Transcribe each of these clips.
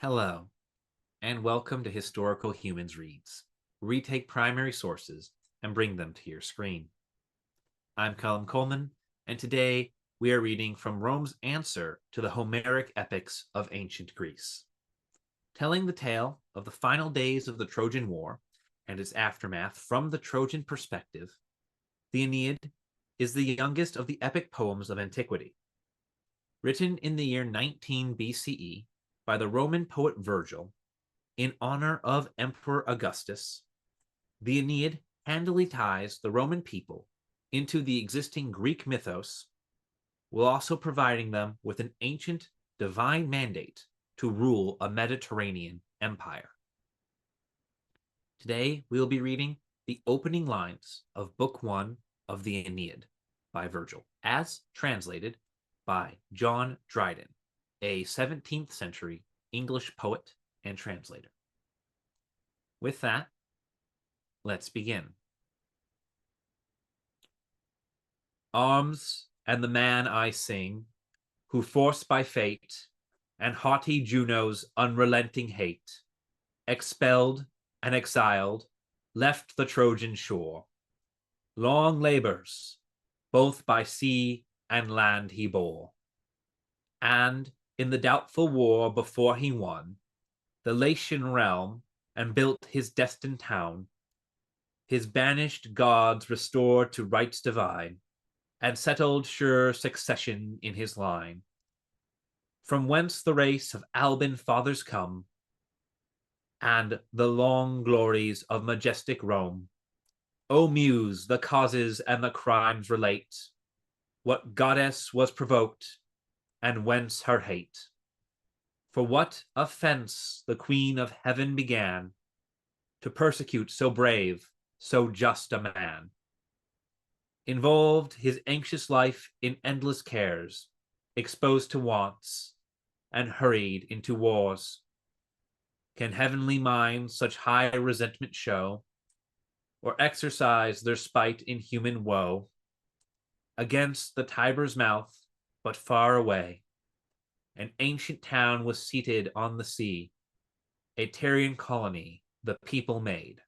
Hello, and welcome to Historical Humans Reads, where we take primary sources and bring them to your screen. I'm Colum Coleman, and today we are reading from Rome's answer to the Homeric Epics of ancient Greece. Telling the tale of the final days of the Trojan War and its aftermath from the Trojan perspective, the Aeneid is the youngest of the epic poems of antiquity. Written in the year 19 BCE by the Roman poet Virgil, in honor of Emperor Augustus, the Aeneid handily ties the Roman people into the existing Greek mythos, while also providing them with an ancient divine mandate to rule a Mediterranean empire. Today, we will be reading the opening lines of Book 1 of the Aeneid by Virgil, as translated by John Dryden, a 17th century English poet and translator. With that, let's begin. Arms and the man I sing, who forced by fate and haughty Juno's unrelenting hate, expelled and exiled, left the Trojan shore. Long labors, both by sea and land he bore. And in the doubtful war before he won the Latian realm and built his destined town, his banished gods restored to rights divine, and settled sure succession in his line. From whence the race of Alban fathers come, and the long glories of majestic Rome. O Muse, the causes and the crimes relate, what goddess was provoked, and whence her hate. For what offense the Queen of Heaven began to persecute so brave, so just a man? Involved his anxious life in endless cares, exposed to wants, and hurried into wars. Can heavenly minds such high resentment show, or exercise their spite in human woe? Against the Tiber's mouth, but far away, an ancient town was seated on the sea, a Tyrian colony the people made.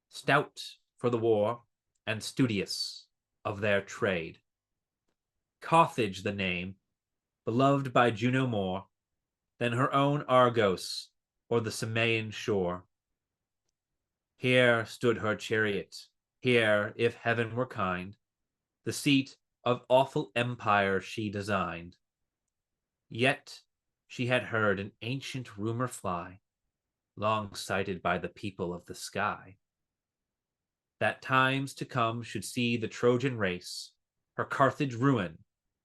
Stout for the war and studious of their trade. Carthage the name, beloved by Juno more than her own Argos or the Samaean shore. Here stood her chariot, here, if heaven were kind, the seat of awful empire she designed. Yet she had heard an ancient rumor fly, long cited by the people of the sky, that times to come should see the Trojan race her Carthage ruin,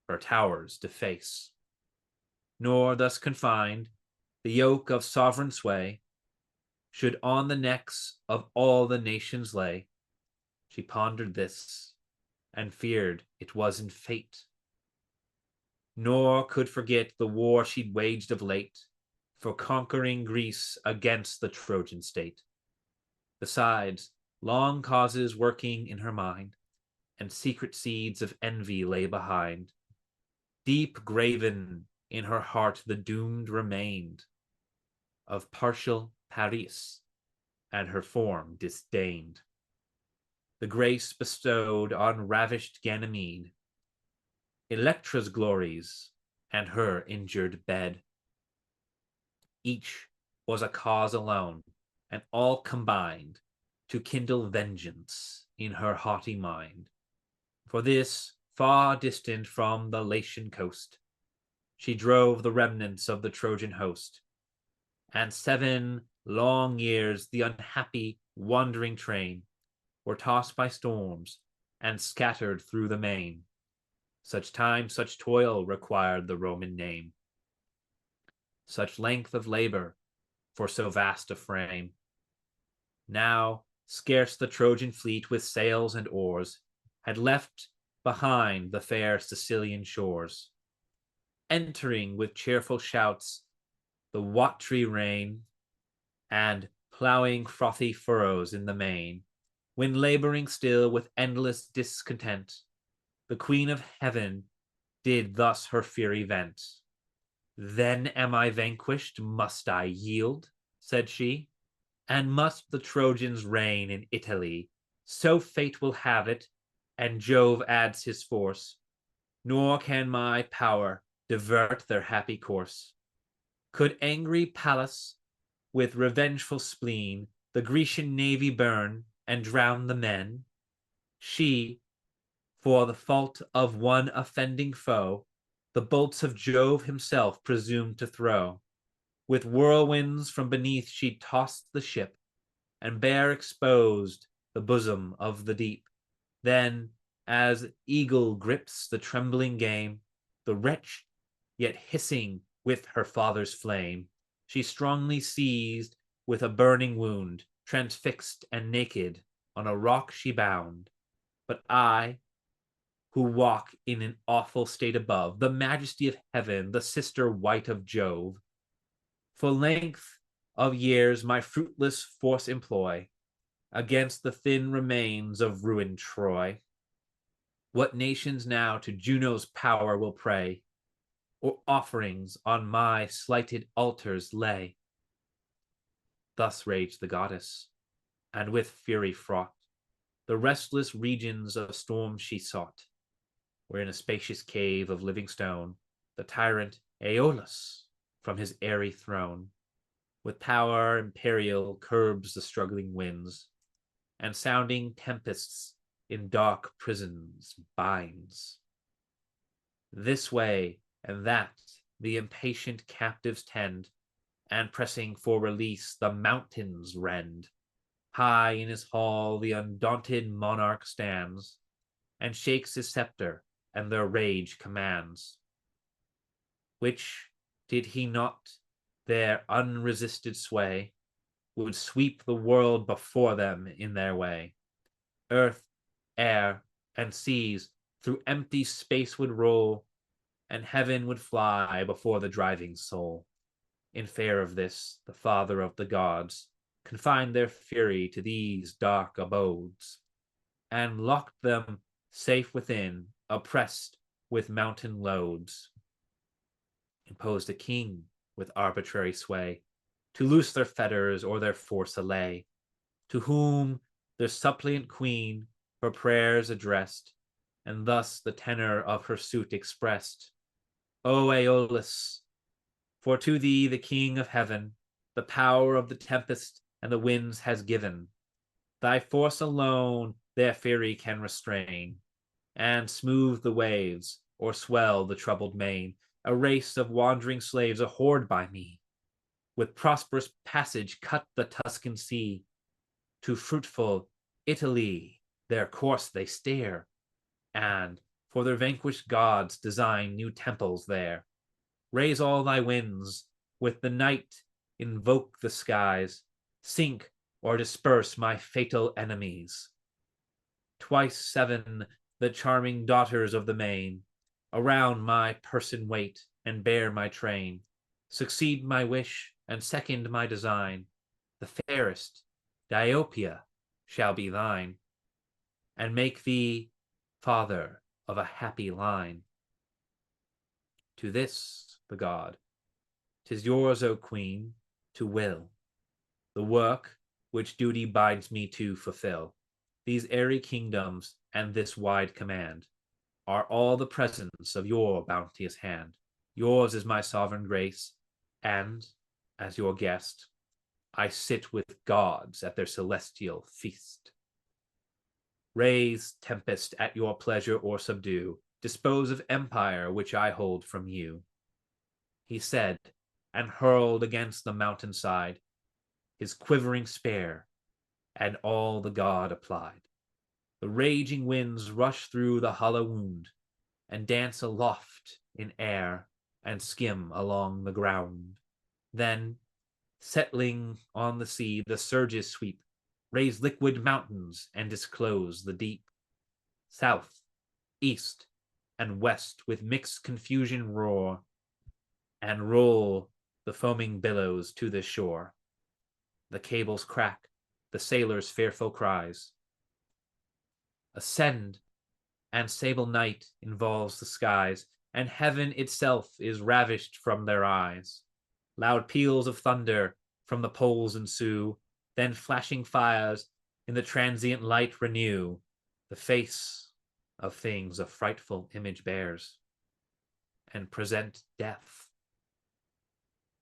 her towers deface. Nor thus confined, the yoke of sovereign sway should on the necks of all the nations lay. She pondered this, and feared it was in fate, nor could forget the war she'd waged of late for conquering Greece against the Trojan state. Besides, long causes working in her mind, and secret seeds of envy lay behind. Deep graven in her heart the doomed remained of partial Paris, and her form disdained. The grace bestowed on ravished Ganymede, Electra's glories, and her injured bed. Each was a cause alone, and all combined to kindle vengeance in her haughty mind. For this, far distant from the Latian coast, she drove the remnants of the Trojan host, and 7 long years the unhappy wandering train were tossed by storms and scattered through the main. Such time, such toil required the Roman name, such length of labor for so vast a frame. Now scarce the Trojan fleet with sails and oars had left behind the fair Sicilian shores, entering with cheerful shouts the watery rain, and ploughing frothy furrows in the main, when laboring still with endless discontent, the Queen of Heaven did thus her fury vent. Then am I vanquished, must I yield, said she, and must the Trojans reign in Italy? So fate will have it, and Jove adds his force, nor can my power divert their happy course. Could angry Pallas, with revengeful spleen, the Grecian navy burn and drown the men, she, for the fault of one offending foe, the bolts of Jove himself presumed to throw. With whirlwinds from beneath she tossed the ship, and bare exposed the bosom of the deep. Then, as eagle grips the trembling game, the wretch, yet hissing with her father's flame, she strongly seized with a burning wound, transfixed and naked, on a rock she bound. But I, who walk in an awful state above, the majesty of heaven, the sister white of Jove, for length of years my fruitless force employ against the thin remains of ruined Troy. What nations now to Juno's power will pray, or offerings on my slighted altars lay? Thus raged the goddess, and with fury fraught, the restless regions of storm she sought, where in a spacious cave of living stone, the tyrant Aeolus from his airy throne, with power imperial curbs the struggling winds, and sounding tempests in dark prisons binds. This way and that the impatient captives tend, and pressing for release the mountains rend. High in his hall the undaunted monarch stands, and shakes his scepter, and their rage commands. Which did he not their unresisted sway, would sweep the world before them in their way. Earth, air, and seas through empty space would roll, and heaven would fly before the driving soul. In fear of this, the father of the gods confined their fury to these dark abodes, and locked them safe within, oppressed with mountain loads. Imposed a king with arbitrary sway, to loose their fetters or their force allay, to whom their suppliant queen her prayers addressed, and thus the tenor of her suit expressed. O Aeolus, for to thee the king of heaven the power of the tempest and the winds has given. Thy force alone their fury can restrain, and smooth the waves, or swell the troubled main. A race of wandering slaves, a horde by me, with prosperous passage cut the Tuscan sea. To fruitful Italy their course they steer, and for their vanquished gods design new temples there. Raise all thy winds, with the night invoke the skies, sink or disperse my fatal enemies. Twice seven the charming daughters of the main around my person wait and bear my train, succeed my wish and second my design. The fairest Diopia shall be thine, and make thee father of a happy line. To this the god, 'tis yours, O queen, to will the work which duty binds me to fulfill. These airy kingdoms and this wide command are all the presence of your bounteous hand. Yours is my sovereign grace, and, as your guest, I sit with gods at their celestial feast. Raise tempest at your pleasure or subdue, dispose of empire which I hold from you. He said, and hurled against the mountain side his quivering spear, and all the god applied. The raging winds rush through the hollow wound, and dance aloft in air, and skim along the ground. Then, settling on the sea, the surges sweep, raise liquid mountains, and disclose the deep. South, east, and west with mixed confusion roar, and roll the foaming billows to the shore. The cables crack, the sailors' fearful cries ascend, and sable night involves the skies. and heaven itself is ravished from their eyes. Loud peals of thunder from the poles ensue, then flashing fires in the transient light renew. The face of things a frightful image bears, and present death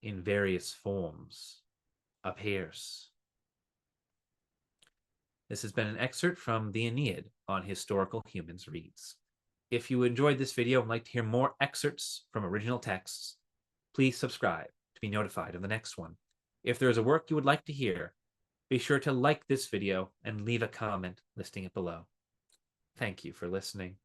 in various forms appears. This has been an excerpt from the Aeneid on Historical Humans Reads. If you enjoyed this video and like to hear more excerpts from original texts, please subscribe to be notified of the next one. If there is a work you would like to hear, be sure to like this video and leave a comment listing it below. Thank you for listening.